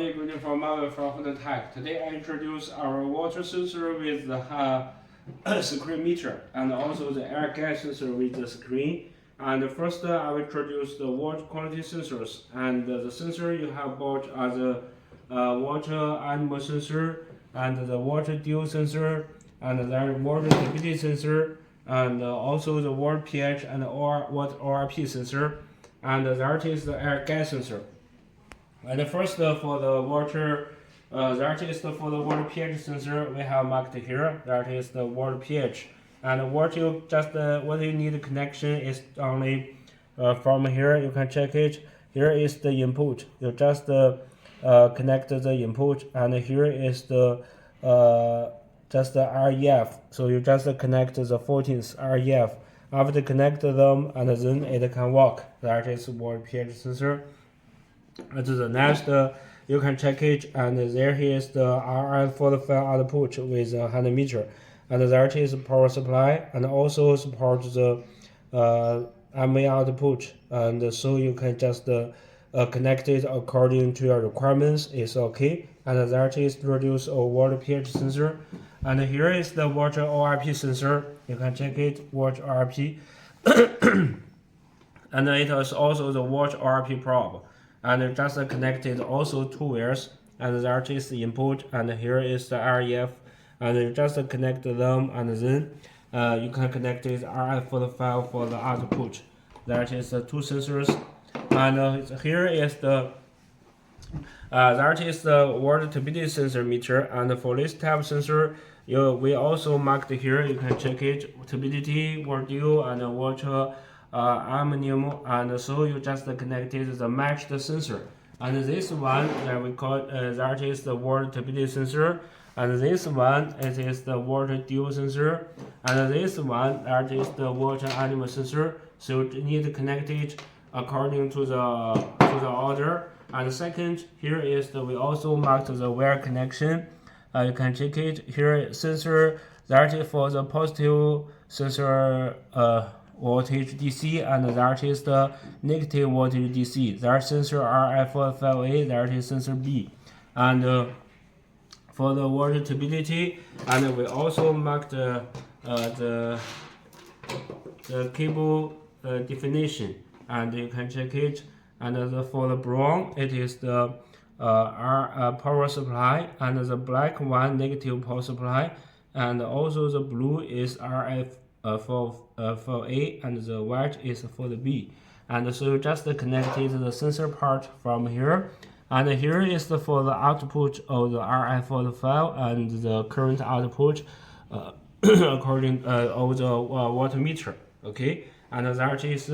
everybody, greeting from Marvel from Honda Tech. Today I introduce our water sensor with the screen meter and also the air gas sensor with the screen. And first I will introduce the water quality sensors. And the sensor you have bought are the water animal sensor and the water dew sensor and the water turbidity sensor and also the water pH and water ORP sensor. And that is the air gas sensor. And first for the water, that is for the water pH sensor we have marked here. That is the water pH. And what you need connection is only from here. You can check it. Here is the input. You just connect the input, and here is the just the REF. So you just connect the 14th REF. After connect them, and then it can work. That is water pH sensor. And the next, you can check it, and there is the RF45 output with a hand meter, and that is power supply, and also support the MA output, and so you can just connect it according to your requirements. It's okay, and that is produce a water pH sensor. And here is the water ORP sensor. You can check it, water ORP, and it is also the water ORP probe. And just connected also two wires, and that is the input, and here is the REF, and you just connect them, and then you can connect it RF45 for the output. That is the two sensors, and here is the that is the water turbidity sensor meter. And for this type of sensor, we also marked here. You can check it, turbidity, water dew, and water ammonium, and so you just connected the matched sensor. And this one that we call that is the water turbidity sensor, and this one it is the water dew sensor, and this one that is the water animal sensor. So you need to connect it according to the order. And second, here is we also marked the wire connection. You can check it here. Sensor that is for the positive sensor voltage DC, and that is the negative voltage DC. That sensor RF45A, that is sensor B. And for the water turbidity, and we also marked the cable definition, and you can check it. And for the brown, it is the power supply, and the black one negative power supply, and also the blue is RF for A, and the white is for the B. And so you just connected the sensor part from here, and here is for the output of the RF45 and the current output according of the water meter. Okay, and that is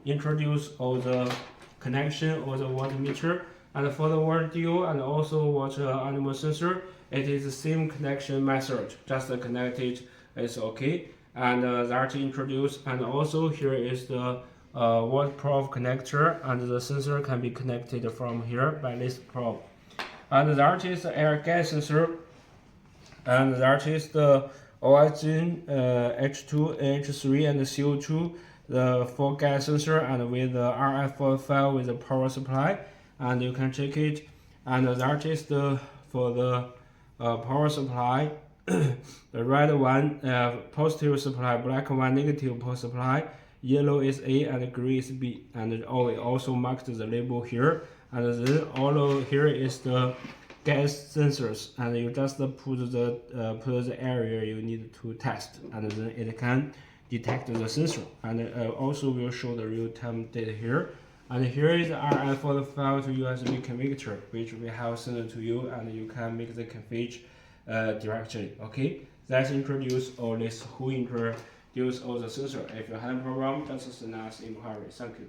introduce of the connection of the water meter. And for the water dew and also water animal sensor, it is the same connection method. Just connect it, it's okay. And that introduced, and also here is the waterproof connector, and the sensor can be connected from here by this probe. And that is the air gas sensor, and that is the oxygen, H2, H3, and CO2, the 4 gas sensor, and with the RF45 with the power supply. And you can check it, and that is for the power supply. The red one positive supply, black one negative power supply, yellow is A, and green is B. And we also marked the label here. And then all here is the gas sensors, and you just put the area you need to test, and then it can detect the sensor. And also will show the real-time data here. And here is the RF45 to USB converter, which we have sent to you, and you can make the config directly. Okay, let's introduce all this who introduce all the sensor. If you have a problem, just send us inquiry. Thank you.